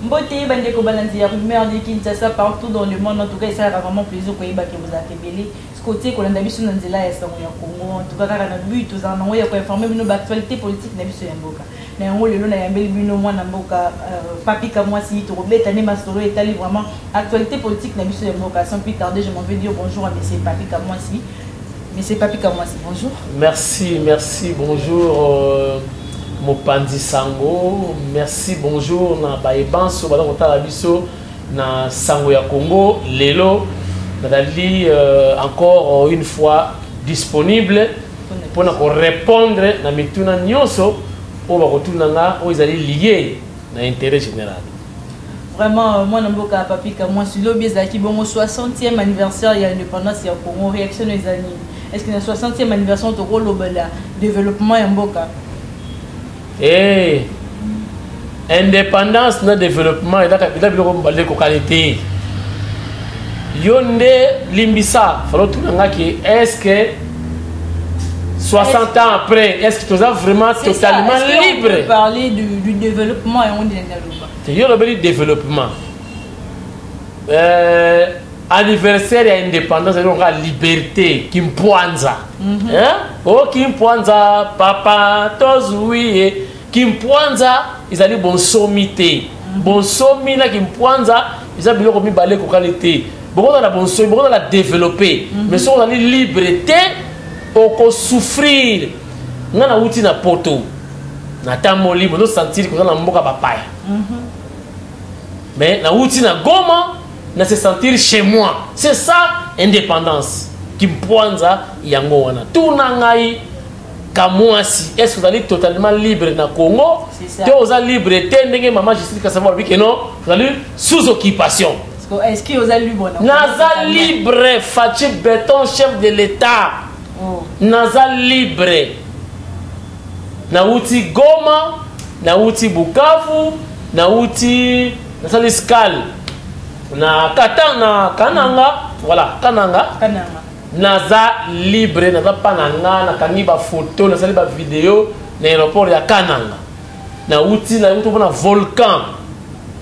Mbote Bandeko Balanzi, la rumeur de Kinshasa partout dans le monde. En tout cas, ça a vraiment plaisir que vous avez belé. Ce côté qu'on a vu sur Nanzela et Congo. En tout cas, on a vu tous en envoyé pour informer de l'actualité politique de Mboka. Mais en haut, le long, il y a un bel bino, moi, Namboka, Papi Kamwasi, Tourobet, Tane Mastoro, et Tali vraiment actualité politique de Mboka. Sans plus tarder, je m'en vais dire bonjour à M. Papi Kamwasi. M. Papi Kamwasi, bonjour. Merci, merci, bonjour. Mopandi Sango, merci, bonjour na Baebanso, bala kotala biso na Sango ya Congo, Lelo, nadali encore une fois disponible pour répondre na mituna nyonso o ba kotuna nga o ezali lié na intérêt général. Vraiment, moi, Namboka Papi Kamwasi, lobby ezaki bongo 60e anniversaire de l'indépendance ya Congo, réaction des années. Est-ce que le 60e anniversaire de le développement ya Mboka? Eh, indépendance na développement et la qualité. Yonde limbisa, fallo tout est-ce que 60 ans après, est-ce que tu es vraiment totalement libre? On peut parler du développement et on dit le développement. Anniversaire et indépendance, c'est la liberté. Kimpuanza. Oh, Kimpuanza, papa, tozoui. Kimpuanza, ils allaient bon sommité. Bon sommi, là, Kimpuanza, ils allaient bien balé qualité. Bon, on a la bon sommi, bon, on a la développer. Mais si on a la liberté, on peut souffrir. On a outil na poto. Na tamoli, on doit sentir que on a mboka papaya. Mais na outil na goma. Na se sentir chez moi. C'est ça, indépendance. Kimpuanza yangoana. Tout nangai kamwasi. Est-ce que vous allez totalement libre na Congo? C'est ça. Vous allez libre. Tendenge maman je sais savoir que non. Vous allez sous occupation. Est-ce que vous allez libre? Naza libre. Fatih Béton, chef de l'État. Naza libre. Nauti Goma, Nauti Bukavu, Nauti Nasaliskal. Na katana kananga voilà kananga naza libre naza pananga na kaniba photo na saliba vidéo na aéroport ya kananga na uti na volcan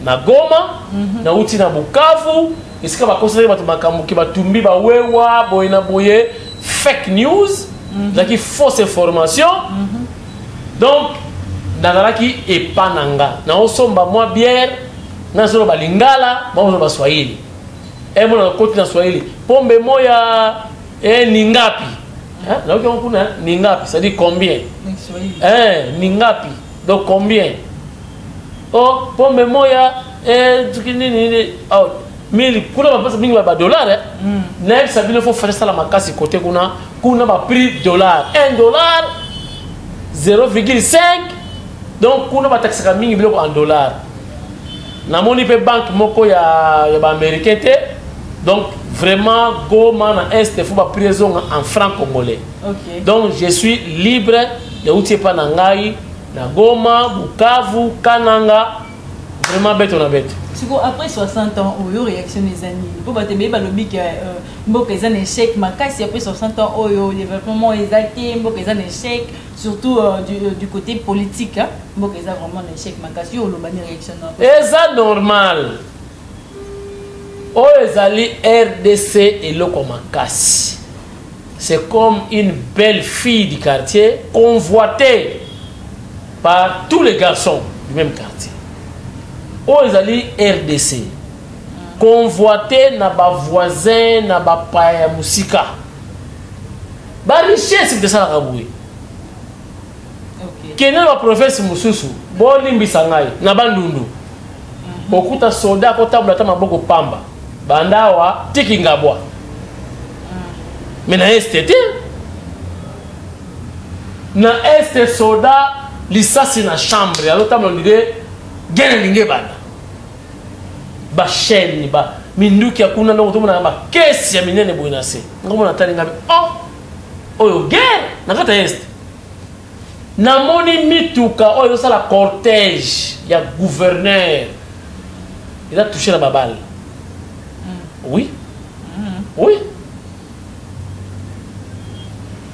na Goma na uti na Bukavu isika ba conseiller batu makambuki batumbi ba wewa boyena boye fake news zaki fausse information donc nazalaki epananga na osomba moi bière na solo balingala bazo baswahili mona koti na swahili pombe moya ningapi na ukiona kuna ningapi ça dit combien ningapi donc combien oh pombe moya tukini oh 1000 kuna bapasa mingi ba dollar na sabile faut faire ça la makasi côté kuna ba prix dollar 1 dollar 0,5 donc kuna ba taxer mingi biloko en dollar. Namoni pe banque moko ya ba américain té donc vraiment Goma na est faut ba prison en franc congolais. Okay. Donc je suis libre de outil pa na ngai na Goma, Bukavu, Kananga vraiment bête on a bête. Après 60 ans, où réaction des années. Pour battre le lobby que Mboka est un échec, mais après 60 ans, le développement est acté, Mboka est un échec, surtout du côté politique. Mboka est vraiment un échec, mais si on a une réaction. Et ça normal. Ezali RDC et le Komakasi. C'est comme une belle fille du quartier convoitée par tous les garçons du même quartier. Ezali RDC convoité na ba voisin na ba paya musika ba richesse de ça raboué kena ba professeur mususu bo limbisa ngai na bandundu okuta soda ko tabula ta maboko pamba bandawa tikingabwa mena estete na este soda lisasi na chambre alors tamlo ndide gene linge bana ba chaîne ba minduki akuna ndo tomona ba kesi ya minene boina se ngomona tali ngabe oyo gere nakata est namoni mituka oyo sala cortège ya gouverneur il a touché la babale oui oui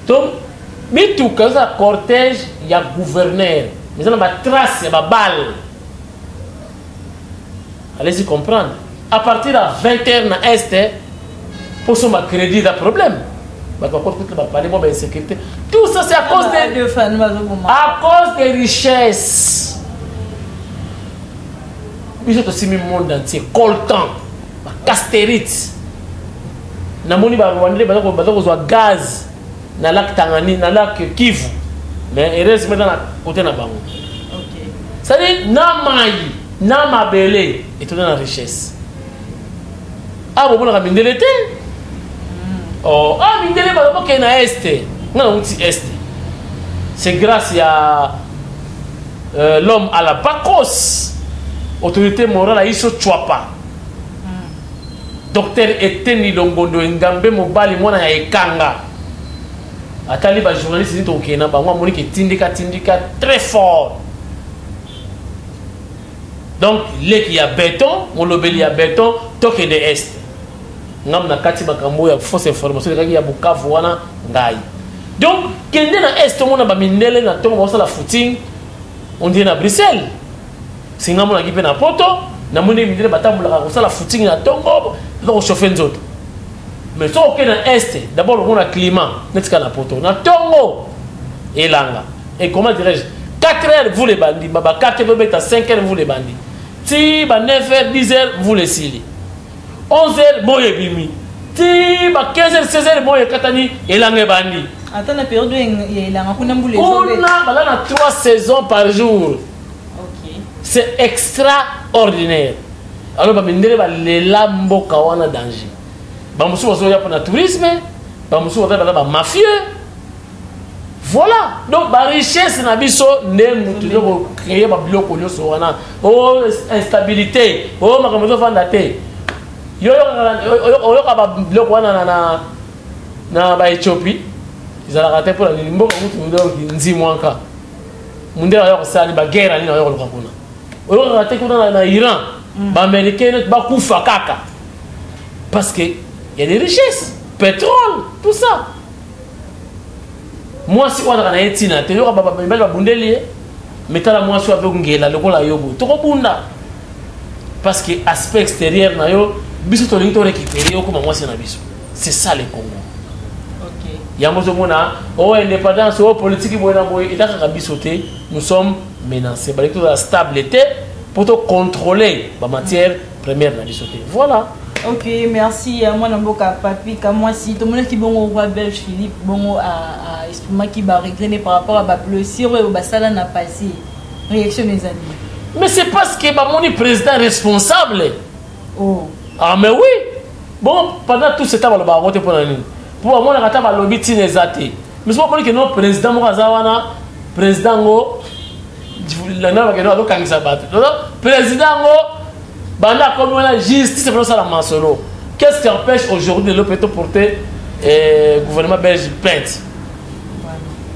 donc mituka sala cortège ya gouverneur mais on a ba trace ya babale allez-y comprendre. À partir de 20h na Est, pour son crédit, il problème. Tout ça, c'est à cause des richesses. Ils ont aussi mis le monde entier, coltan, castérite. Namoni ba Rwanda ba gaz na lac Tanganyika, na lac Kivu. Mais heureusement dans la côté na bango. OK. Ça dit na mai, na mabele et tout dans la richesse. Ah bon na mindele te. Oh, ah mindele ba ko na est. Na outi est. C'est grâce à l'homme à la Bacos. Autorité morale à Iso Chouapa. Docteur Eteni Longondo Ngambe Mobali mwana ya Ekanga. Atali ba journaliste ni to kena ba mwa ke tindika très fort. Donc les qui a béton, mon lobeli a béton, toke de est. Ngam na kati makambo ya fausse information kaki ya Bukavu wana ngai. Donc kende na est mona ba mindele na to mo sala footing on dit na Bruxelles. Singa mona kipe na poto na moni mindele batambula ko sala footing na tongo donc chauffer nzoto. Mais so ok na est d'abord on a climat netika na poto na tongo elanga. Et comment dirais-je 4h vous les bandits, baba 4h beta 5h vous les bandits. Ti ba 9h 10h vous les sili. 11h boye bimi. Ti ba 15h 16h boye katani elanga bandi. Attends la période elanga kuna mbule on a 3 saisons par jour. OK. C'est extraordinaire. Alors ba mindele ba lela mboka wana danger. Ba musu wazo ya pour tourisme, ba musu wazo ba mafieux. Voilà. Donc la richesse na biso ndem toujours créer ba biloko nyoso wana. Oh instabilité, oh makambo vanda te. Yo ka ba biloko wana na ba Ethiopie. Ils ont raté pour la mboka mutu nzimwanka. Mundela yo sali ba guerre ni na yo ko kuna. Oyo raté kuna na Iran. Ba américain ba kufa kaka. Parce que il y a des richesses, pétrole, tout ça. Moi si on a na etina te yo ba bundeli mais tala moi si avec ngela lokola yobo to ko bunda parce que aspect extérieur na yo biso to linto récupérer yo comme moi c'est na biso. C'est ça le Congo. OK. Yango zo mona o indépendance o politique boy na boy et ka biso te nous sommes menacés ba to la stabilité pour te contrôler la matière première na biso te. Voilà. OK, merci à moi Namboka Papi comme moi si tout le monde qui bon au roi belge Philippe bon à exprimer qui va regretter par rapport à ba blessure ou ba sala na passé réaction mes amis. Mais c'est parce que ba mon président responsable. Oh. Ah mais oui. Bon pendant tout ce temps ba voter pour nani. Pour moi na kata ba lobby tinezate. Mais c'est pas pour que non président mo kazawana président ngo la na ba ke no kangisa ba. Président ngo banda comme la justice pour ça la masolo. Qu'est-ce qui empêche aujourd'hui de l'OPETO porter gouvernement belge plainte?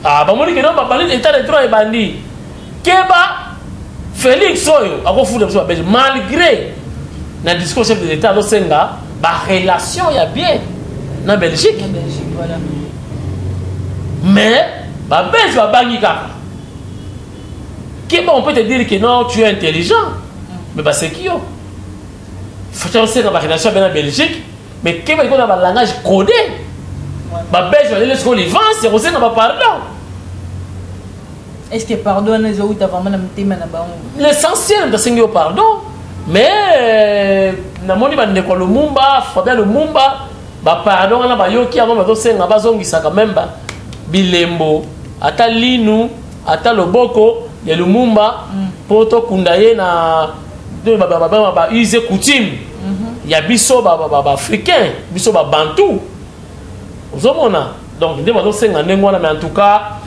Ah ba moni que non ba bali état de droit et bandi. Keba Félix Soyo a refusé de belge malgré na discours chef de l'état do senga ba relation ya bien na Belgique. En Belgique voilà. Mais ba belge ba bangi kaka. Keba on peut te dire que non tu es intelligent. Mais bah c'est qui yo? Faut que la relation avec la Belgique, mais qu'il y ait un langage codé. La Belgique, ce qu'on y vend, c'est aussi un pardon. Est-ce que pardon, les autres, vraiment, l'essentiel, c'est un pardon. Mais, na moni ba ndeko Lumumba, Fabien Lumumba, ba pardon na ba yoki avant ba senga ba zongisa quand même ba bilembo, ata linu, ata loboko ya Lumumba, poto kundaye na de ba use coutume ya biso ba africain biso ba bantou ozomona donc nde ba senga ndengwana mais en tout cas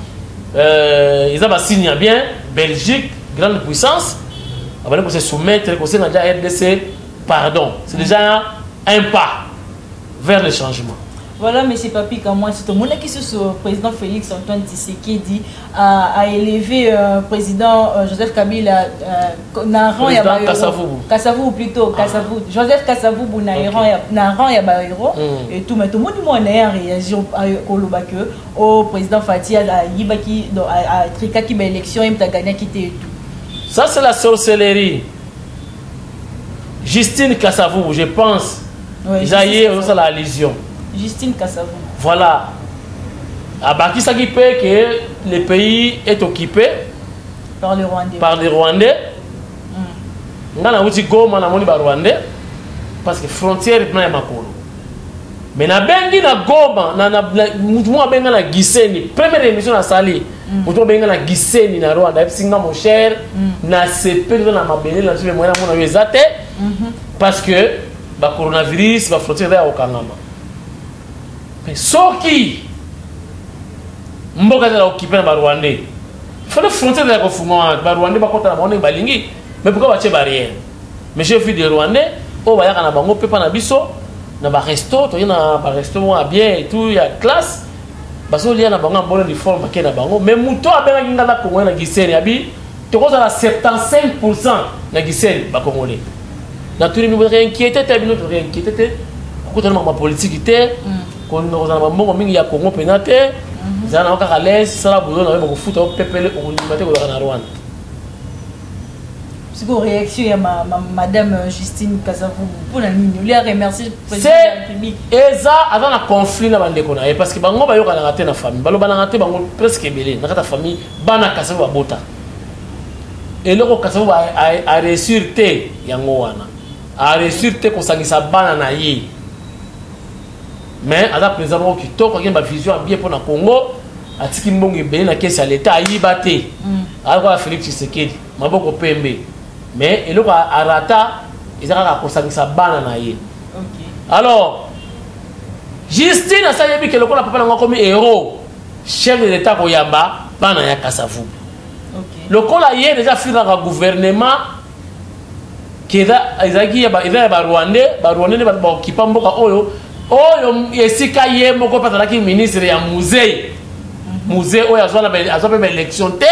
ils ont signé bien Belgique grande puissance avant de se soumettre ko senga déjà RDC pardon c'est déjà un pas vers le changement. Voilà, M. Papi, comme moi, c'est tout le monde qui est le président Félix Antoine Tshisekedi a élevé le président Joseph Kabila Kassavou plutôt, Kassavou, Joseph Kassavou Naran Yabairo et tout, mais tout le monde a réagi au président Fatih a tricaki l'élection et a gagné qui était tout. Ça, c'est la sorcellerie. Justine Kassavou, je pense. Oui, Jaïe, on a la allusion. Justine Kassavou. Voilà. Abaki ça qui fait que le pays est occupé par les Rwandais. Par les Rwandais. On a aussi Goma na moni ba Rwandais parce que frontière est na makolo. Mais na bengi na Goma na mutu benga na Gisenyi. Première émission na sali. Mutu benga na Gisenyi na Rwanda. Epsinga mon cher na CP na mabele na tue moya mona yezate parce que ba coronavirus ba frontière ya okangama. Mais soki mboka za occupé na Rwandais. Il faut les frontières de Kofuma, Rwandais bakota na bango balingi. Mais pourquoi bache barrière? Monsieur fils de Rwandais, o baya kana bango pepa na biso na ba resto, to na ba restaurant bien et tout, il y a classe. Baso lia na bango bonne uniforme ke na bango, mais muto abenga ngala Congo na Gisenyi abi, to ko za 75% na Gisenyi ba Congolais. Na tout nous inquiété, te bino to inquiété. Ko to na ma politique te, ko no za na bango mingi ya Congo penate. Zana okaka les sala bozo na ba ko futa o pepele o limate ko na Rwanda. C'est quoi réaction à madame Justine Kassavou pour la ligne. Lui a remercié le président de la République. Et ça, avant un conflit dans les Kona, parce que bango ba yo kana raté na famille, balo bana raté bango presque belé, na ta famille bana Kassavou ba bota. Et le Kassavou a réussir te yango wana. A réussir te ko sangisa bana na yi. Mais à président qui toko ngeba vision bien pour na Congo, atiki mbongo belé na kesi à l'état ayibate. Alors Félix Tshisekedi, maboko pembe. Mais il a rata, il a consacré bana na ye. Alors, Justine a salué que le papa l'a comme héros, chef de l'État Koyamba, bana ya Kassavou. Le col a hier déjà fait dans le gouvernement qui est Rwandais, Rwandais ne va pas occuper mboka oyo, oyo yesika ye moko patalaki ministre ya musée. Musée oyo azwa pe élection te,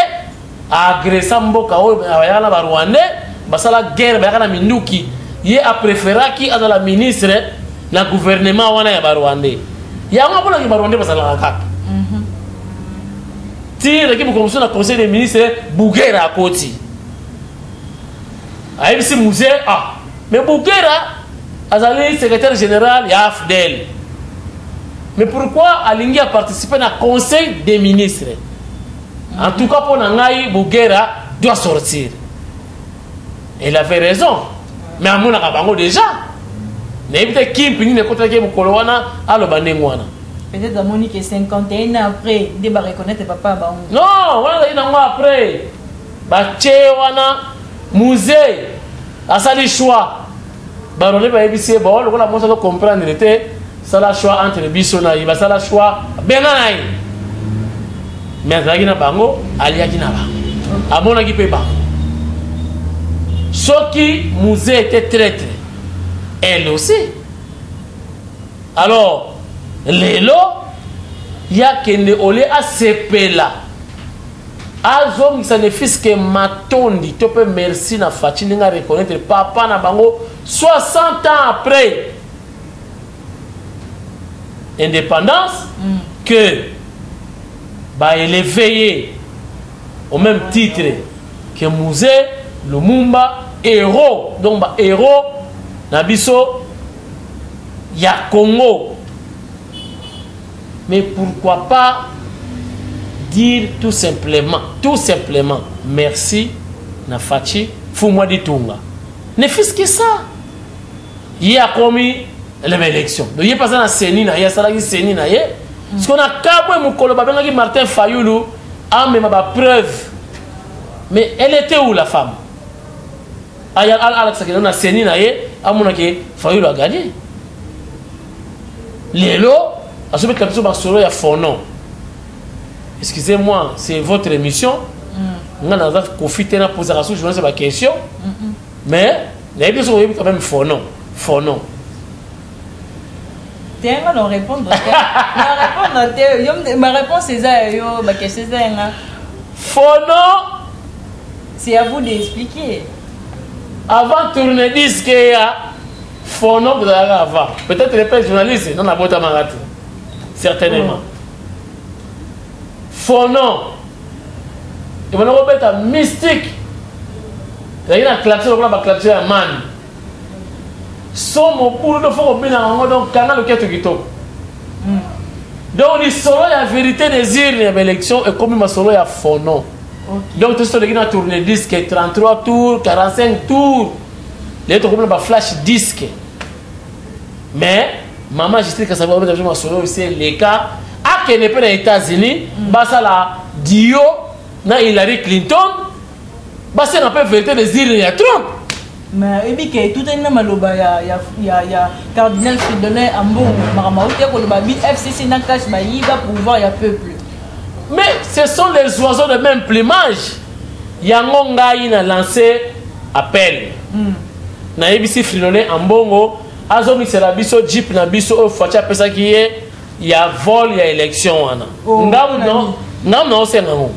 agressa mboka oyo ayana ba Rwandais. Basala guerre bayaka minduki ye a préféré qui a la ministre na gouvernement wana ya Rwandais yango bona ki Rwandais basala kaka tire ki commission na conseil des ministres Bougera akoti aibisi musée mais Bougera azali secrétaire général ya AFDEL mais pourquoi alingi a participer na conseil des ministres en tout cas pour ngai Bougera doit sortir. Il avait raison. Mais à mon avis, déjà. Peut-être qu'il y a peut-être à Monique 51 ans après, il va reconnaître papa. Non, voilà, il y a un après. Wana musée. À ça, les choix. Baronne va ébisser, bon, le monde doit comprendre. Ça, le choix entre les bisons, il va ça, le choix. Benanaï. Mais à la bango, Aliakina. À mon avis, pas. Ce qui nous était traître, elle aussi. Alors, l'élo, il y a qu'un olé à sepela. Azom, ça ne fait que matondi. Tu peux merci na fatine na reconnaître papa na bango 60 ans après indépendance que bah il est veillé au même titre que musée Lumumba héros donc bah héros nabiso ya Congo. Mais pourquoi pas dire tout simplement merci na Fachi Fumwa Ditunga. Ne fils que ça. Il a commis l'élection. Donc il est passé dans Seni na, il y a ça qui Seni na. Ce qu'on a kabwe mukolo babenga ki Martin Fayoulou a même ba preuve. Mais elle était où la femme? Aya Alex qui na Seni na ye amuna ke Fayoulou a gagné. Lelo a soumis quelque chose sur ya Fonon. Excusez-moi, c'est votre émission. On a profité de poser la question. Mais, il y a quand même Fonon. Ma réponse est ça. Fonon. C'est à vous d'expliquer. Avant de tourner disque, Fonon, vous avez avant. Peut-être les pères journalistes, non, la boîte à Maratou. Certainement. Fonon. Il va y mystique. Il y a un klaxon, un klaxon à man. somo pour le faut bien donc kana le keto kitoko donc les solo la vérité des urnes l'élection et comme ma solo ya fono donc tout ce qui a tourné disque 33 tours 45 tours les autres comme flash disque mais maman juste que ça va mettre ma solo c'est les cas à que n'est pas aux États-Unis basa la Dio na Hillary Clinton basa n'a pas vérité des urnes ya Trump. Mais et puis tout est maloba ya cardinal Fridolin Ambongo maramauti ko loba bi FCC na cache ba yiba pouvoir ya peuple. Mais ce sont les oiseaux de même plumage. Yango ngai na lancé appel. Na yebisi Fridolin Ambongo azomi sera biso jeep na biso o facha pesa ki ya vol ya élection wana. Ngam no senga ngo.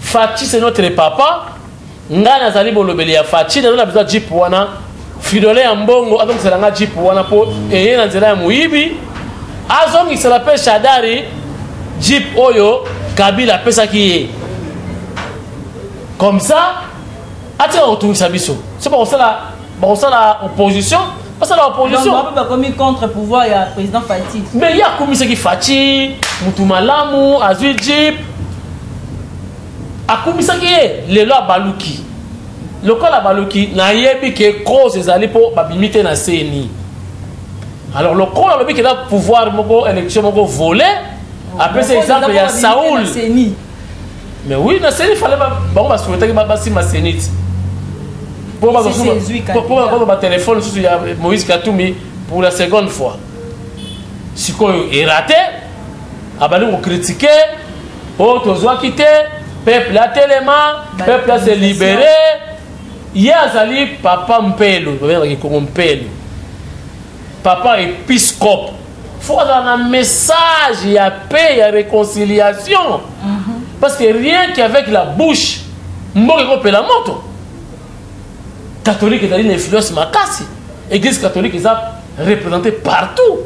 Fachi c'est notre papa. Ngana zali bolobeli ya fachi na besoin jeep wana Fridolin Ambongo azongi selanga jeep wana po eye na nzela ya muibi azongi sela pe Shadari jeep oyo Kabila pesa ki comme ça atia otungisa biso c'est pas ça la opposition parce que la opposition donc pas comme contre pouvoir ya président Fati mais ya komisa ki Fachi mutu malamu azui jeep akumisa ki le loi baluki lokola baluki na yebi ke cause ezali po babimite na CNI alors lokola lobi ke da pouvoir moko élection moko volé après cet exemple il y a Saoul mais oui na CNI fallait ba ba souhaiter que ba si ma CNI pour ba téléphone sur Moïse Katumbi pour la seconde fois si quoi est raté abali on critiquer autres ont quitté peuple a tellement peuple a se libéré yazali papa Mpelo papa épiscope faut avoir un message il y a paix il y a réconciliation parce que rien qu'avec la bouche mboke ko la moto catholique est une influence makasi église catholique est représentée partout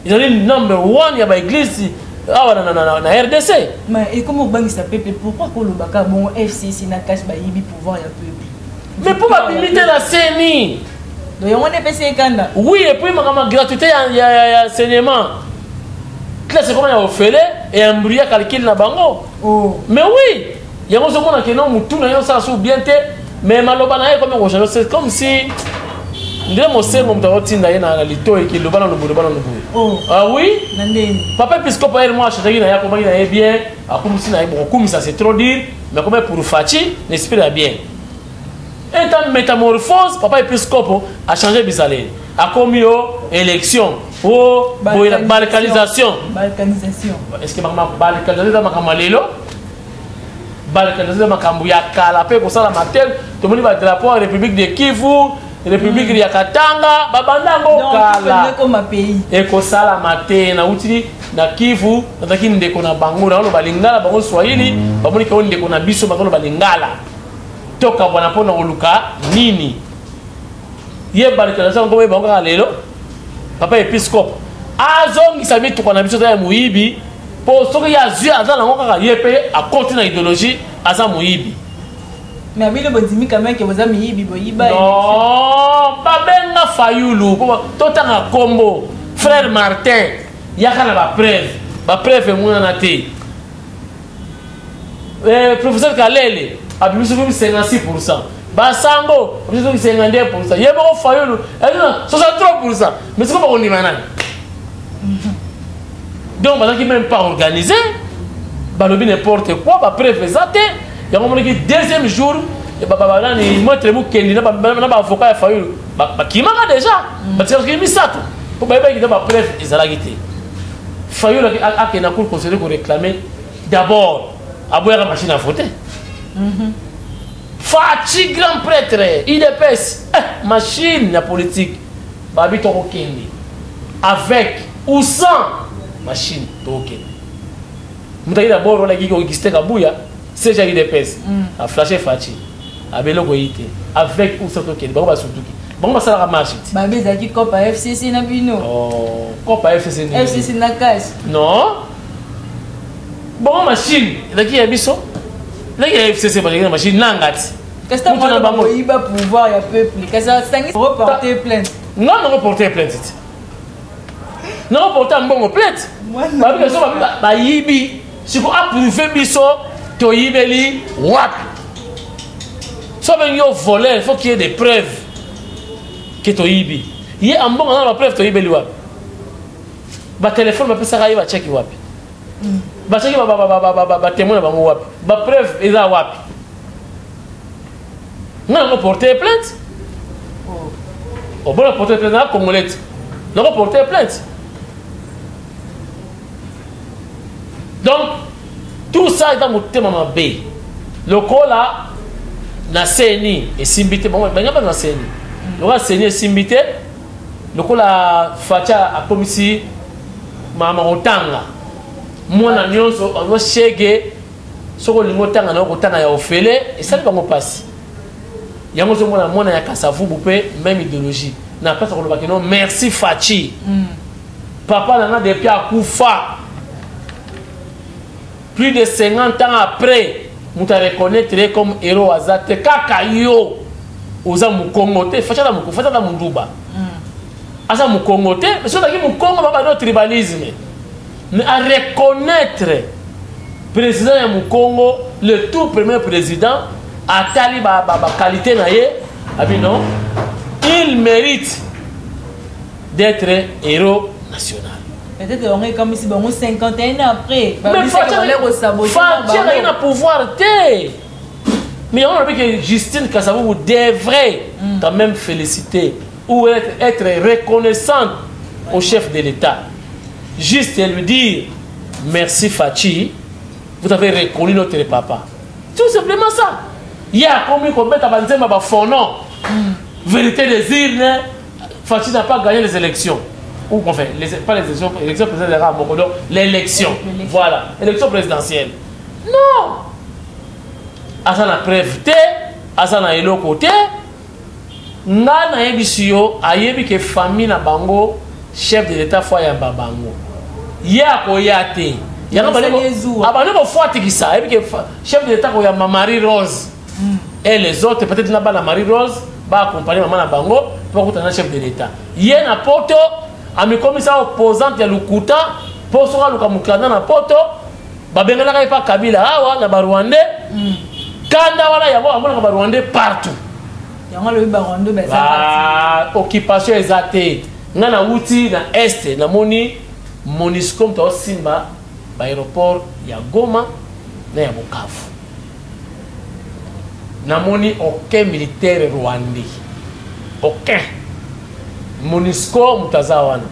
il y a une number one il y a ba église na RDC. Mais et comment bangi ça peuple pourquoi ko lobaka bon FCC na cache ba yibi pouvoir ya peuple. Mais pour pas limiter la CNI. Donc on est passé kanda. Oui et puis ma gratuité ya saignement. Classe comment ya ofele et embrouiller calcul na bango. Oh. Mais oui, il y a aussi monde qui non mutu na yo ça sou bien té mais maloba na comme on c'est comme si ndé mo sengo mtaotinda yena lito et qui lobana no bana no boye. Oh. Ah oui? Nandeni. Papa épiscope elle moi acheter na ya comment il est bien, akumisi na bon comme ça c'est trop dire, mais comme pour Fachi, n'espère bien. Et en métamorphose, papa épiscope a changé bisalé. A commis élection, balkanisation. Balkanisation. Est-ce que maman balkanisation makamalelo? Balkanisation makambuya kala pe ko sala matel, to moni ba drapeau République de Kivu. République ya Katanga babandango kala eko sala mate na utili na Kivu nataki ndeko na bango na balingala bango Swahili bamoni ko ndeko na biso bango balingala toka bwana pona oluka nini ye balikanisation ko bango lelo papa épiscope azongi sabi to na biso ya muibi po soki ya zui azala ngo kaka yepe a continue idéologie asa muibi. Mais abile bondimi quand même que vous avez yibi boyiba. Non, pas benga Fayulu. Totanga combo. Frère Martin, yakana ba preuve muna na te. Professeur Kalele, abibiso 56%. Basango, abibiso 52%. Yebo Fayulu, 63%. Mais c'est comment on dit maintenant? Donc maintenant qui même pas organisé, balobi n'importe quoi, ba preuve zate. Il y a un moment qui deuxième jour et baba ni montre mu kendi na ba avocat ya Fayulu ba kimanga déjà parce que mi sato pour ba qui ba preuve ezalagité Fayulu a que na cour conseiller pour réclamer d'abord aboya machine à voter Fachi grand prêtre il épaisse machine la politique babi to kendi avec ou sans machine to kendi mutayi d'abord on a qui existe kabuya c'est j'ai des pèses a flasher Fachi a beloko yité avec ou surtout qui bon ba surtout qui bon ba sala marche ba bezaki copa FCC na bino oh copa FCC na cash non bon machine laki ya biso laki ya FCC ba machine nangati qu'est-ce que on a iba pouvoir ya peuple qu'est-ce que ça reporter plainte Non, on porter plainte. Non, porter un bon plainte. Parce que ça yibi, si vous approuvez biso, to yibeli, what? Ça veut dire voler, il faut qu'il y ait des preuves que to yibi. Il y a un bon on a la preuve to yibeli wap. Ba téléphone ba pesa ka yiba check wap. Ba check ba témoin ba wap. Ba preuve eza wap. Non, on porter plainte. On peut porter plainte à Congolais. On porter plainte. Donc, tout ça est dans mon thème à B. Le col là, na CNI et Simbité. Bon, il n'y a pas de CNI. Le CNI et Simbité. Le col là, Fatia a comme si maman otanga. Moi, na nyonso, on va checker. Soko lingotanga na otanga ya ofele. Et ça, va me passer. Il y a un moment où même idéologie. Na pas non merci Fachi. Papa n'a depuis à Koufa. Plus de 50 ans après, nous te reconnaître comme héros azate kakayo oza mukongote facha da munduba. Asa mukongote, mais ça qui mukongo ba no tribalisme. Mais à reconnaître président ya Mukongo, le tout premier président a tali ba qualité na ye, abi non, il mérite d'être héros national. Peut-être on est comme si bon 51 ans après. Mais Fatia a un pouvoir té. Mais on a vu que Justine Kassabou devrait quand même féliciter ou être reconnaissante au chef de l'État. Juste lui dire merci Fachi, vous avez reconnu notre papa. Tout simplement ça. Il y a combien qu'on met à Banzema Bafonon. Vérité des urnes, Fachi n'a pas gagné les élections. Ou enfin, pas les élections présidentielles, l'élection. Voilà, l'élection présidentielle. Non! Asana preuve, asana elo côté. Nana ebisio, ayebi que famille na bango, chef de l'État foi ya bango. Ya koyate. Ya na baleko. Abane ko foati ki ça, ebi que chef de l'État ko ya Marie Rose. Et les autres peut-être na ba na Marie Rose ba accompagner maman na bango pour kutana chef de l'État. Yé na poto ami commissaire opposante ya Lukuta pour sera luka mukanda na poto babengela ka pa Kabila awa na Barwande kanda wala yabo amona ka Barwande partout yango le Barwande ba occupation exacte ngana wuti na est na moni Monisco to Simba ba aéroport ya Goma na ya Bukavu na moni aucun militaire rwandais aucun Monisco mutazawana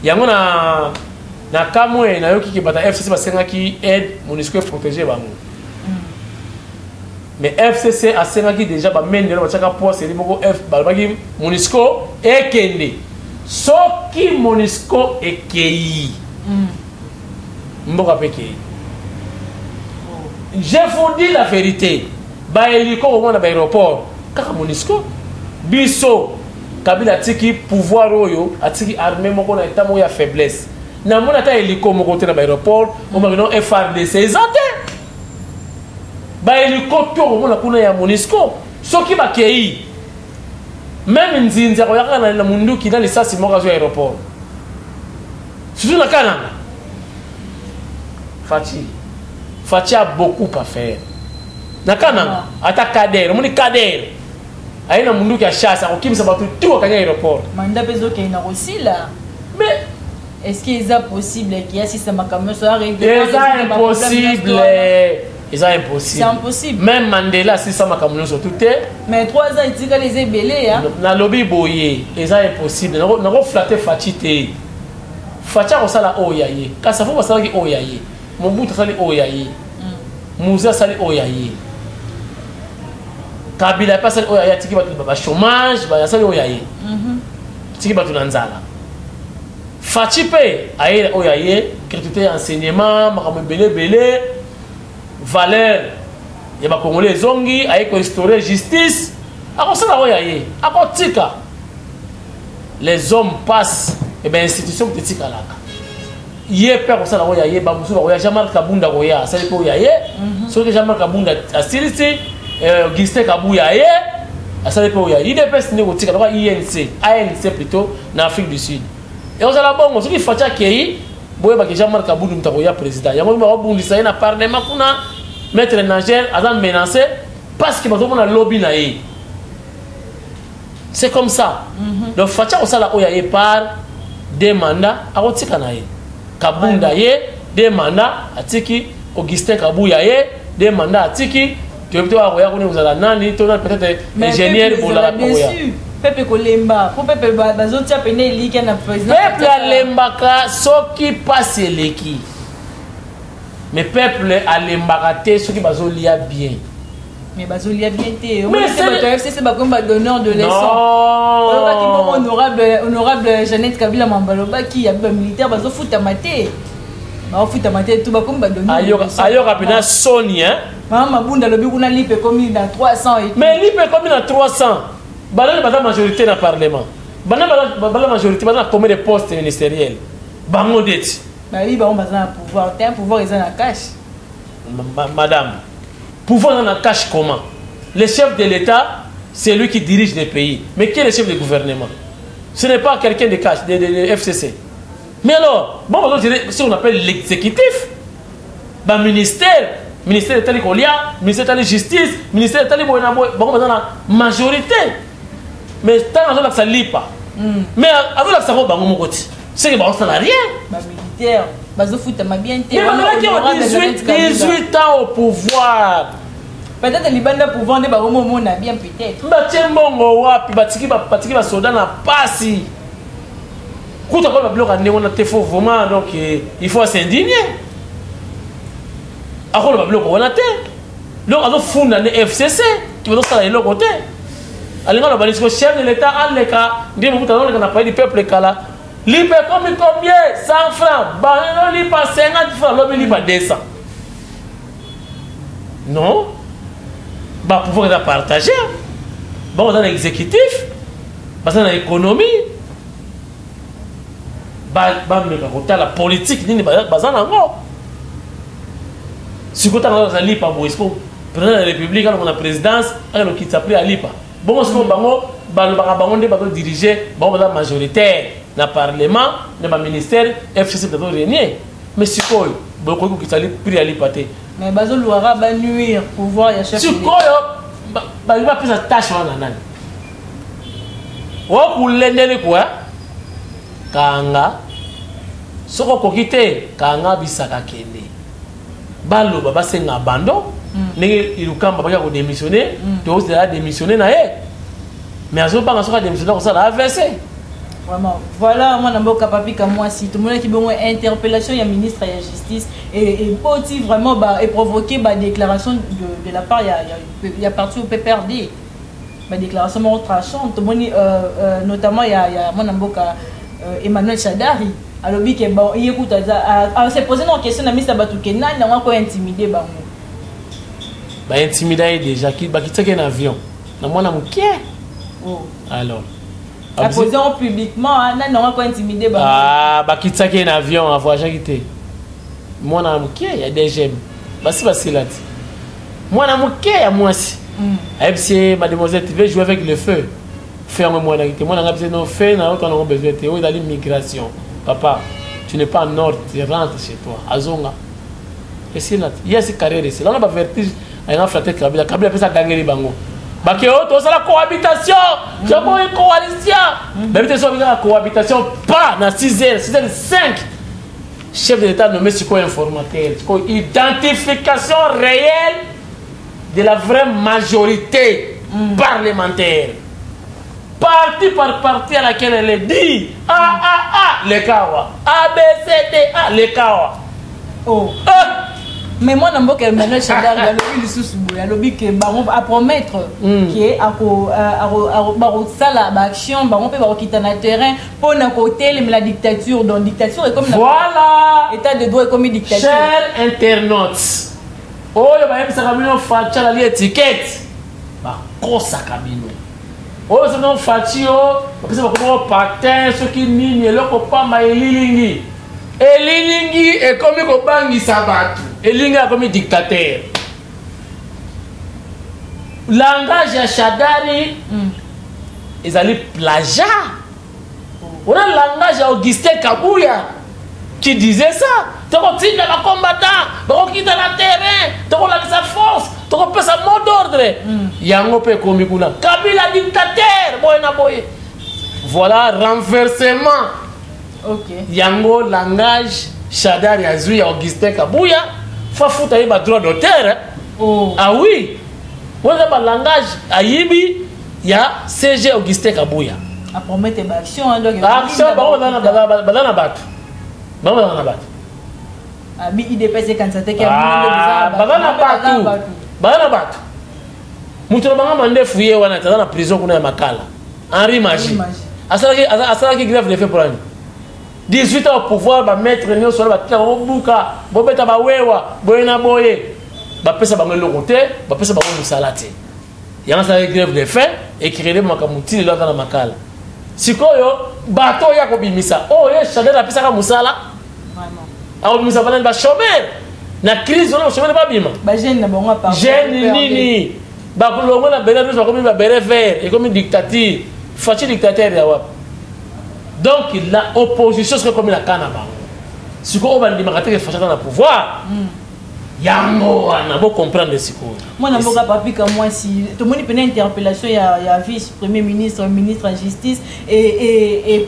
yango na kamwe na yoki ki bata FCC basenga ki aide Monisco protéger bango mais FCC asenga ki déjà ba mende na chaka po seri boko F balbaki Monisco ekende soki Monisco ekei mboka peke je vous dis la vérité ba hélico au moins na aéroport kaka Monisco biso Kabila tiki pouvoir oyo atiki armée moko na état moko ya faiblesse na mona ta hélico moko te na aéroport o magno FRDC ezate ba hélicoptère o mona kuna ya Monisco soki ba kei même nzinza ko yakana na munduki na lisasi moko zo aéroport surtout na Kananga Fachi a beaucoup à faire na Kananga ata Kader moni Kader aina mundu qui a chasse au kimisa batu tout à aéroport manda bezo qui na aussi là mais est-ce qu'il est possible qu'il y a système camion soit réglé c'est impossible c'est impossible même Mandela si ça camion sur tout mais 3 ans il dit que les ébélés hein na lobby boyé c'est impossible na ko flatter Fachite Facha ko sala oyaye kasa fo basala ki oyaye Mobutu sali oyaye Musa sali oyaye Kabila pas sali oyaye tiki batu ba chômage ba sali oyaye tiki batu nanzala Fachipe aye oyaye critiquer enseignement makambo belé valeur ya ba congolais zongi aye ko restaurer justice akosala oyaye akotika les hommes passent et ben institution petite kalaka yé père osala oyaye ba musu ba oyaye Jean-Marc Kabunda oya sali ko oyaye so que Jean-Marc Kabunda astilisi Augustin Kabuya ça dépend où il y a IDPS n'est qu'au Tika, INC, ANC plutôt, en Afrique du Sud. Et on a la bonne, ce qui fait qu'il boye ba keja marka budu mtako ya président yango ba bundisa ina parlement kuna maître Nager azan menacé parce que bato na lobby na ye c'est comme ça donc facha osala oya ye par des mandats akotika na ye kabunda ye des mandats atiki Augustin Kabuya ye des mandats atiki tu veux toi oya kone uzala nani to peut-être ingénieur pour la oya Pepe Kolemba, pour Pepe Bazotia Pene Liki na président. Peuple Alembaka, ce qui passe l'équipe. Mais peuple Alembaka, ce qui bazolia bien. Mais bazolia bien, mais c'est pas comme donneur de leçons. Honorable Jeannette Kabila Mambaloba qui a un militaire bazo foot à maté. Ba foot à maté tout ba comme donneur. Ayo rapina Sony hein. Maman Bunda lobi kuna lipe comme dans 300 et mais lipe comme dans 300. Bala la majorité dans le Parlement. Bala la majorité dans combien de postes ministériels. Bango det. Bah oui, bah on a un pouvoir. T'as un pouvoir, ils ont la cash. Madame, pouvoir dans la cash comment? Le chef de l'État, c'est lui qui dirige le pays. Mais qui est le chef du gouvernement? Ce n'est pas quelqu'un de cash, de FCC. Mais alors, bon, si on appelle l'exécutif, bah ministère de Talikolia, ministère de la Justice, ministère de Talikolia, bon, dans la majorité. Mais tant que ça ne lit pas. Mais avant que ça va dans mon côté, c'est que ça n'a rien. Militaire, bazo foot ma bien. Mais qui ont 18 ans au pouvoir. Peut-être que les bandes de pouvoir ne pas au moment na bien peut-être. Bah tiens bon wapi batiki ba soda na pasi. Quand on va bloquer on a te faut vraiment donc il faut s'indigner. Après on va bloquer on a te. Donc on va fondre le FCC qui va donc ça le côté. Alinga le chef de l'État a le cas dit beaucoup dans le pays du peuple kala lipe comme combien 100 francs bah non lipe 50 francs l'homme lipe 200 non bah pouvoir être partagé bon dans l'exécutif parce que dans l'économie bah mais la politique ni bazan nango si côté dans la lipe bo est-ce président de la République on a présidence alors qui s'appelle à lipa. Bon, ce que bango diriger la majoritaire dans le Parlement, dans le ministère, FCC peut régner. Mais si quoi, beaucoup qui s'allient pris à l'hypathé. Mais bazo louara va nuire pouvoir ya chef. Si quoi, il va plus sa tâche en anan. Ou pour l'aider quoi? Kanga, ce qu'on quitte, Kanga bisaka kende. Balo baba c'est un abandon. Il a démissionné, il a démissionné. Mais il a démissionné comme ça, il a AVC. Vraiment. Voilà, moi, je suis capable de moi, si tout le monde qui a une interpellation, il y a ministre de la Justice, et aussi vraiment provoquer des déclarations de la part, il y a parti au PPRD. Des déclarations tranchante, notamment il y a mon Emmanuel Chadari. Alors, il écoute, il s'est posé une question, il a intimidé. Intimider déjà qui un avion na mwana mukie alors posé publiquement non pas intimider un avion voyage quitté mwana mukie il y a des gemmes basi là mwana mukie ya mwasi c'est mademoiselle tu veux jouer avec le feu ferme mwana quitté mwana ngapse non fait na autre on a besoin de dans l'immigration papa tu n'es pas en ordre tu rentres chez toi azonga et c'est là il y a ces carrières ici là on a pas vertige. Il a flatté Kabila a fait ça gagner les bangos. Parce que c'est la cohabitation. C'est une coalition. Mais c'est la cohabitation. Pas dans 6h5. Chef de l'État nommé sur quoi informateur. Identification réelle de la vraie majorité parlementaire. Parti par parti à laquelle elle est dit les Kawa. A, B, C, D, A, les Kawa. Oh. Mais moi, je suis Emmanuel Chadari, il y a lobby qui à promettre qui est à l'action, on peut quitter le terrain pour côté la dictature. Donc, dictature est comme voilà. État de droit est comme une dictature. Chers internautes, oh, il y a un cabino facha la étiquette. Bah, cosa cabino. Oh, c'est un fatio, parce que c'est un patin, ce qui n'y est le copain, mais lilingi. Et lilingi est comme un copain qui s'abat. Et lilingi est comme un dictateur. langage ya Shadari ils allaient plagiat. On a le langage d'Augustin Kabouya qui disait ça. Tu continues à combattre, tu quittes le terrain, tu as sa force, tu as sa mot d'ordre. Yango pe komikuna. Kabila dictateur, voilà renversement. Ok. Yango langage Shadari Azui Augustin Kabouya. Faut foutre un droit d'auteur. Oh. Ah oui. On a un langage Ayibi, il y a CG Augustin Kabouya. À promettre une action, donc action, banana bat. Banana bat. Ah, bi IDPS candidat qui a banana bat. Banana bat. Mutulo banga mande fouiller wana tata na prison kuna ya Makala. Henri Magie. Asala qui grève de fait pour lui. 18 ans au pouvoir ba mettre réunion sur ba tla bobuka, bobeta ba wewa, boyena boye. Ba pesa bango lokote, ba pesa bango musalate. Yana sa grève de fait et qui relève makamuti là dans Makala. Sikoyo bato ya kobimisa oye Shadari apesaka musala vraiment aobimisa bana ba chômeur na crise on chômeur ba bima ba jeune na bongo pa jeune nini ba kolongo na bere ba komi ba bere vert et comme dictature fachi dictateur ya wap donc la opposition c'est comme la canaba sikoyo ba ndimaka te facha na pouvoir yango na bo comprendre sikoyo moi na boka papi comme moi si tout le monde peut une interpellation il y a vice premier ministre ministre en justice et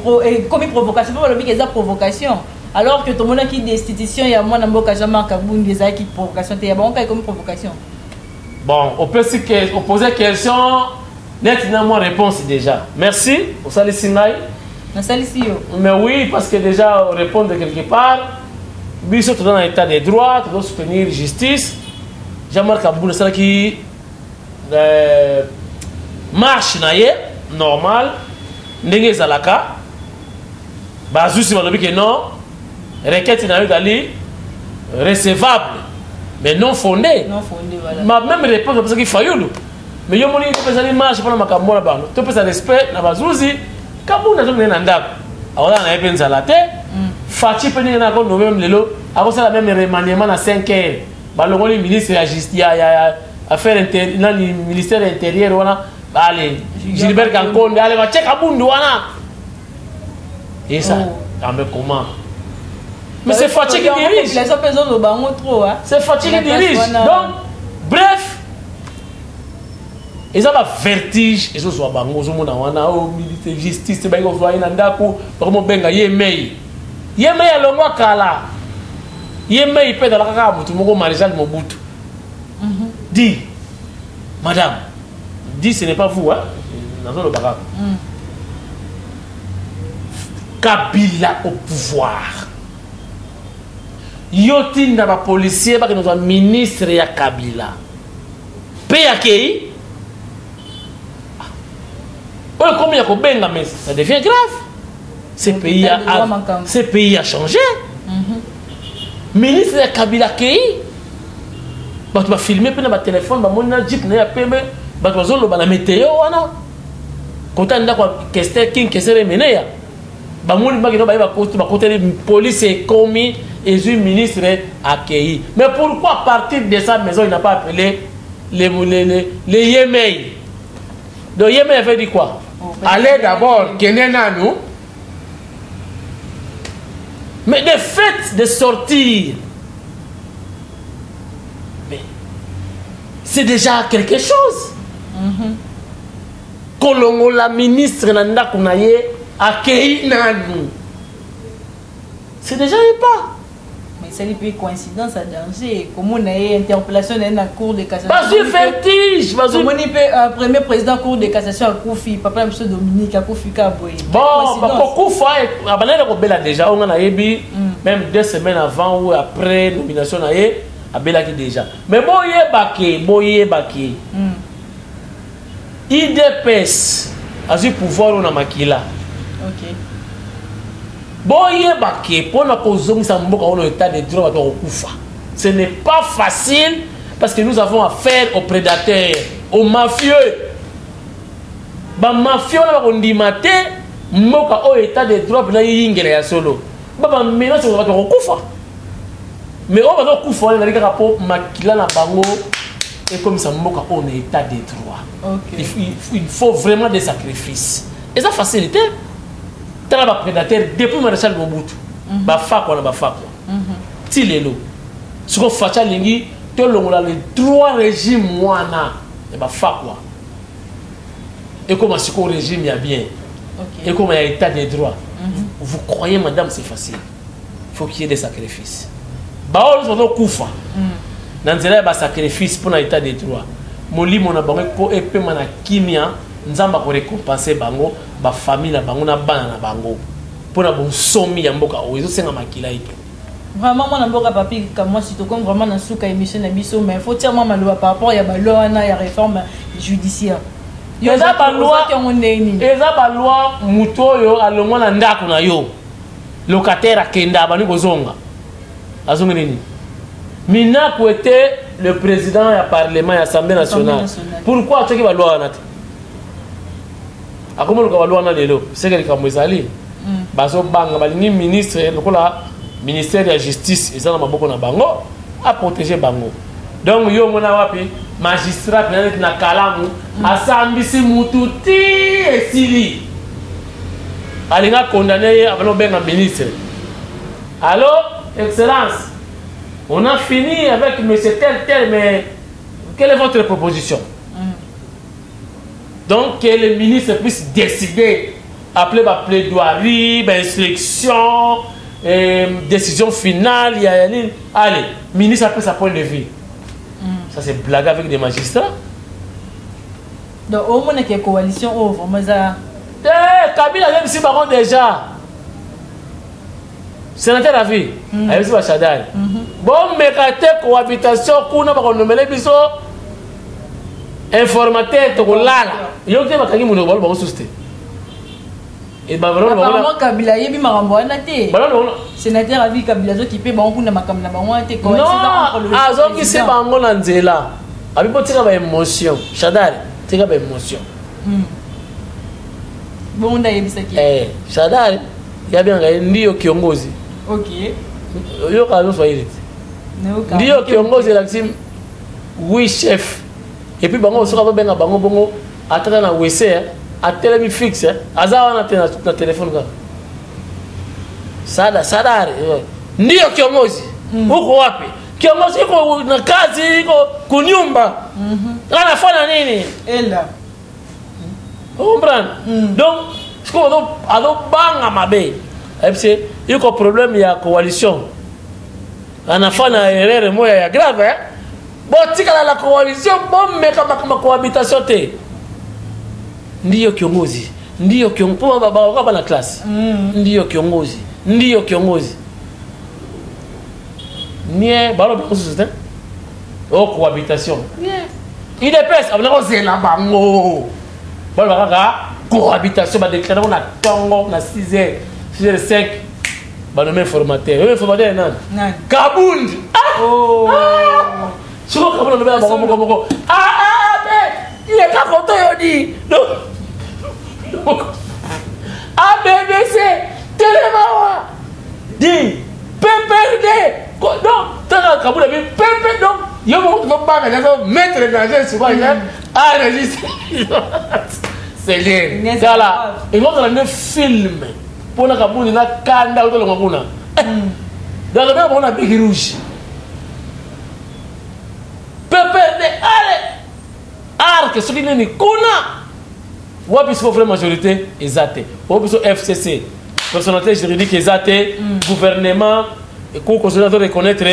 comme provocation pas le mec ça provocation alors que tout le monde qui destitution il y a moi na boka Jean-Marc Kaboundi des qui provocation il y a bon comme provocation bon on peut poser question net na moi réponse déjà merci pour ça les sinai na salisi yo mais oui parce que déjà répondre quelque part biso tout dans l'état des droits, tout doit soutenir justice. Jean-Marc Kaboundi c'est qui marche naie normal, ndenge zalaka. Bazusi balobi que non, requête na yo dali recevable mais non fondée. Non fondée voilà. Ma même réponse parce qu'il fayulu. Mais yo moni ko pesa ni marche pour makambo na bango. To pesa respect na bazusi Kaboundi na zo na ndako. Awala na epenza la te. Fachi peni na ko même lelo ako sala même remaniement na 5 heures balongoli ministre ya justice ya affaires intérieures ni ministère intérieur wana allez Gilbert Kankonde allez va check Kaboundi wana et ça mais comment mais c'est Fachi qui dirige les personnes au bango trop hein c'est Fachi qui dirige donc bref ils ont un vertige et ce soit bango zo mona wana au ministère justice ba ko voyer na ndako ba ko benga yemei yemei alongwa kala yemei pe dans la kaka mutu moko maréchal Mobutu dit madame dit ce n'est pas vous hein dans le baraque Kabila au pouvoir yotinda ba policier ba que nous ministre ya Kabila pe akei comme il y a benga mais ça devient grave. Ce pays a changé. Ministre de Kabila Kei, tu vas filmer pe na téléphone, tu jeep na pembe, tu vas zolo la météo wana. Quand tu as question king kesere meneya. Ba moni ba kino ba côté police et commis et le ministre accueilli. Mais pourquoi à partir de sa maison il n'a pas appelé les Yemei? Donc Yemei fait dit quoi? Allez d'abord kenena nous. Mais le fait de sortir, c'est déjà quelque chose. Kolongo la ministre nanda kunaye accueilli nanu. C'est déjà un pas. Mais c'est une coïncidence à danger. Comment on a une interpellation dans la cour de cassation? Vas-y, vertige. Vas-y. Comment on premier président cour de cassation à Koufi, papa M. Dominique, à Koufi Kaboy. Bon, Koufa, déjà, on a même 2 semaines avant ou après nomination, on a déjà. Mais boye baki. IDPS a eu pouvoir on a makila. Ok. Boye baki pour na kozongisa mboka on état de droit ba kufa. Ce n'est pas facile parce que nous avons affaire aux prédateurs, aux mafieux. Ba mafieux na ba ndimate mboka o état de droit na yingere ya solo. Ba menace ba kufa. Mais on va kufa na lika po makila na bango et comme ça on est état de droit. Okay. Il faut vraiment des sacrifices. Et ça facilite. Tu as un prédateur depuis Maréchal Mobutu. Bafakwa na bafakwa. Ti lelo. Ce qu'on fait à l'ingi, tu as le droit régime wana et bafakwa. Et comment ce qu'on régime y a bien. Et comment il y a état de droit. Vous croyez madame c'est facile. Il faut qu'il y ait des sacrifices. Baol sont kufa. Dans un sacrifice pour l'état de droit. Moli mon abonné ko épée mana kimia nzamba ko récompenser bango ba famille na bango na bana na bango pour na bon somi ya mboka oyo senga makila ito. Vraiment moi na mboka papi comme moi surtout comme vraiment na souka émission na biso mais faut dire moi maloba par rapport ya ba loi na ya réforme judiciaire. Yo za ba loi qui on neni. Eza ba loi muto yo alongwa na ndako na yo. Locataire akenda bani kozonga. Azonga nini? Mina ko était le président du Parlement et l'Assemblée nationale. Pourquoi tu as dit que la loi a comment la loi a lelo c'est que comme ezali baso banga balingi ministre lokola ministère de la justice ezana maboko na bango a protéger bango. Donc yo mona wapi magistrat na kalamu asambisi mutu ti esili alinga condamné avant benga ministre. Allô excellence, on a fini avec M. tel, mais quelle est votre proposition? Donc, que le ministre puisse décider, appeler ma plaidoirie, ma instruction, décision finale. Allez, ministre après sa point de vue. Ça, c'est blague avec des magistrats. Donc, au moins, il y a une coalition ouvre. Kabila a même si baron déjà. Sénateur a vu, avec ce Chadal. Bon, mais quand cohabitation, qu'on a renommé biso informateur, to lala. Yo te makangi muno bol bon susté. Et bah vraiment Kabila yebi marambo anate. Sénateur a vu Kabila zo qui peut bon kuna makamna bango ate ko. Non, azo qui c'est bango na nzela. Abi potika ba émotion. Chadal, tika ba émotion. Bon nda yebisa ki. Chadal, ya bien ndio kiongozi. Ok. Yo kazo swahili. Ndio kiongozi lakini oui chef. Et puis bango soka ba benga bango bongo ataka na WC a telemi fixe azawa na téléphone ka. Sadari. Ndio kiongozi. Uko wapi? Kiongozi iko na kazi iko kunyumba. Anafanya nini? Ela. Comprendre? Donc, ce qu'on a banga mabe. Il y a un problème, il y a coalition. On a fait une erreur moya grave. Bon, si la coalition, bon, mais comme cohabitation, ndiyo kiongozi. Ndiyo kiongozi. Pour baba na classe. Ndiyo kiongozi. Ndiyo kiongozi. Nie, balo ba société. Oh, cohabitation. Il dépêche, on a osé la bango. Bon, cohabitation, on a déclaré qu'on a tongo, on a 6h, 6h05. On a nommé formateur. Le formateur est nan. Kabound. Oh. Je crois qu'on a nommé Bango. Mais il est pas content, il dit. Donc, ABBC, Télémawa, dit, PPRD. Donc, tu as Kabound, PPRD. Donc, il y a un mettre les dangers souvent. Enregistré. C'est bien. Voilà. Et moi, on a un film. Pour la Kabound, il y a un canard dans le Mabuna. Dans le même, on a un big rouge. PPRD, allez. Arc, ce qui est né, Kuna. Wabis faut vraie majorité, exacté. Wabis FCC, personnalité juridique, exacté. Gouvernement, et qu'on considère de reconnaître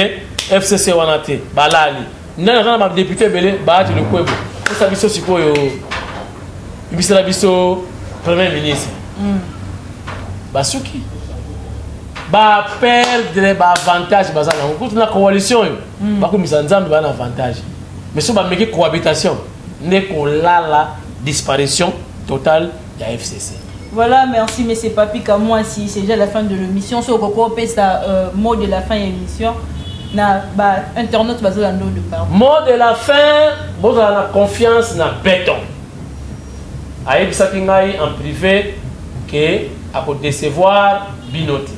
FCC Wanate, Balali. Nous avons un député belé, Bahati le Kwebo. Nous savons que c'est quoi le Premier ministre. Basuki. Ba perdre ba avantage bazana. Quand on a coalition, ba ko misanzambe ba na avantage. Mais si on a une cohabitation, n'est qu'on la disparition totale de la FCC. Voilà, merci M. Papi Kamwa. Si c'est déjà la fin de l'émission, si on peut ça mot de la fin de l'émission, na ba internaute bazala ndo de part. Mot de la fin, vous avez la confiance na béton. Aïe Sakingaï en privé que à décevoir Binoti.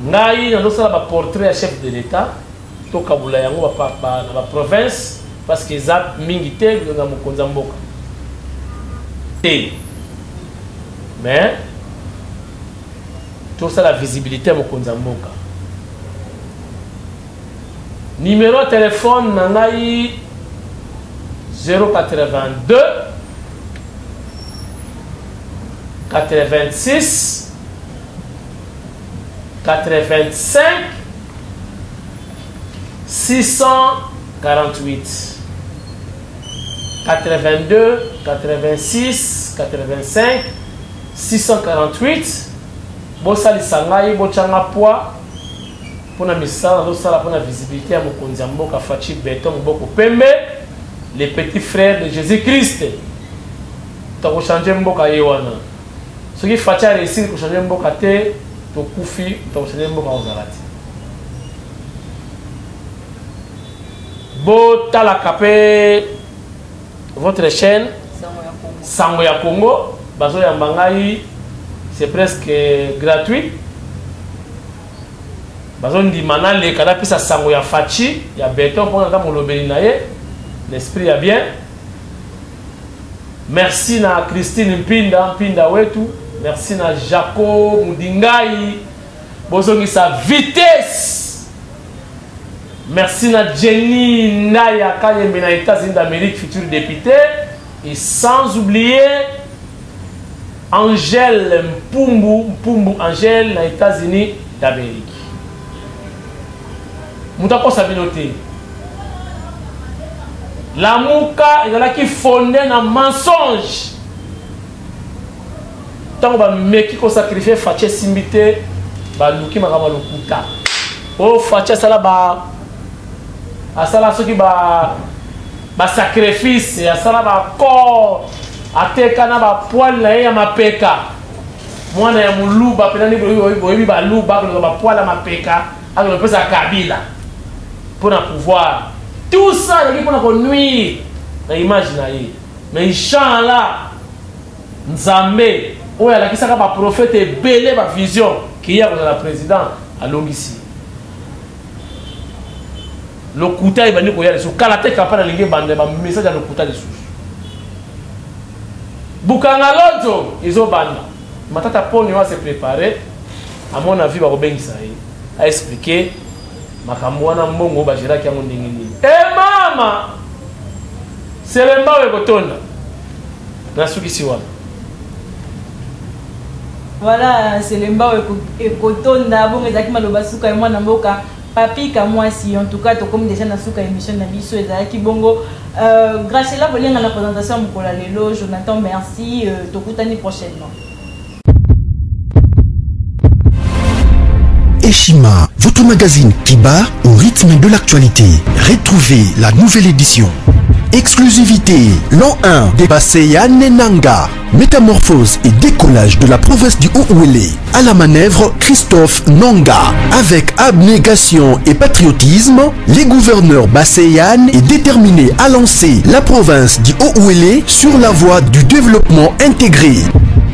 Ngai na dosala ba portrait à chef de l'État. to kabula yango ba na province parce que za mingi te na mokonza mboka te mais tout ça la visibilité mokonza mboka. Numéro de téléphone nangai 082 86 85 648 82 86 85 648. Bosali sangai bochanga poids pour la misala pour la visibilité à mokonzi mboka Fachi Beton Mboko Pembe, les petits frères de Jésus-Christ. Tu as changé mboka yewana. Ce qui Fachi a réussi à changer mboka te to kufi tu as changé mboka ozalati. Bo tala kapé votre chaîne Sango ya Congo, bazo ya mbangai. C'est presque gratuit. Bazondi mana le kada pisa sango ya Fachi ya Beton pour nda molobeli naye. L'esprit a bien. Merci na Christine Mpinda wetu. Merci na Jaco Mudingai. Bozongi sa vitesse. Merci na Jenny Naya Kayembe na États-Unis d'Amérique, futur député. Et sans oublier Angèle Mpumbu Angèle aux États-Unis d'Amérique. Moutako Sabinote. La Mouka, il y a qui fondé dans mensonge. Tant que meki ko sacrifier Fachi Simbite, ba luki makama lokuta. Oh Fachi sala ba asala soki ba sacrifice, asala ba corps. Ateka na ba poil na ya mapeka mwana ya muluba penani boyi ba luba ko ba poil na mapeka ako pesa kabila pour na pouvoir tout ça il pour na nuire na image na ye mais inchallah nzambe oya la kisaka ba prophète belé ba vision qui ya ko la président alongisi lokuta ibani ko ya so kala te kapana linge bande ba message ya lokuta de sous Bukanga Lojo, ils ont banni. Matata Pony va se préparer. À mon avis, va rebengisa a expliqué. Makamwana mbongo bajira ki amonde ngini. Eh mama, c'est le mbawe kotonda. Nasuki siwa. Voilà, c'est le mbawe kotonda. Bon, ezaki maloba suka mwana mboka. Papi Kamwasi, en tout cas, comme déjà dans la émission de Nabiso et Zaki Bongo. Grâce à la présentation, Moukola Lelo, Jonathan, merci. Tokutani prochainement. Eshima, votre magazine qui bat au rythme de l'actualité. Retrouvez la nouvelle édition. Exclusivité, l'an 1 des Basseyane Nanga. Métamorphose et décollage de la province du Haut-Ouélé. À la manœuvre, Christophe Nanga. Avec abnégation et patriotisme, les gouverneurs Basseyane est déterminé à lancer la province du Haut-Ouélé sur la voie du développement intégré.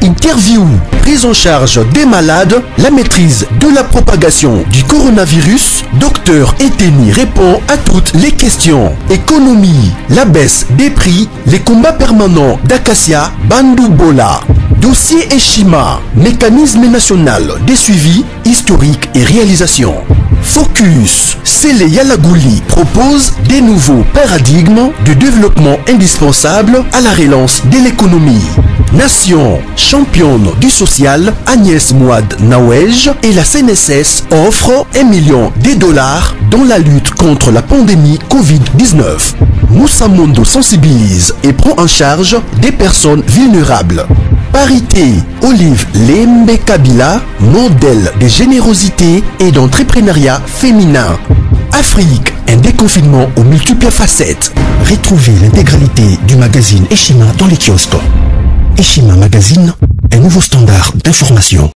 Interview, prise en charge des malades, la maîtrise de la propagation du coronavirus. Docteur Eteni répond à toutes les questions. Économie, la baisse des prix, les combats permanents d'Acacia, Bandou Bola. Dossier Eshima, mécanisme national des suivis historiques et réalisations. Focus, Sele Yalagouli propose des nouveaux paradigmes de développement indispensables à la relance de l'économie. Nation, championne du social, Agnès Mouad Nawej et la CNSS offrent $1 million dans la lutte contre la pandémie Covid-19. Moussa Mondo sensibilise et prend en charge des personnes vulnérables. Parité, Olive Lembe Kabila, modèle de générosité et d'entrepreneuriat féminin. Afrique, un déconfinement aux multiples facettes. Retrouvez l'intégralité du magazine Eshima dans les kiosques. Eshima Magazine, un nouveau standard d'information.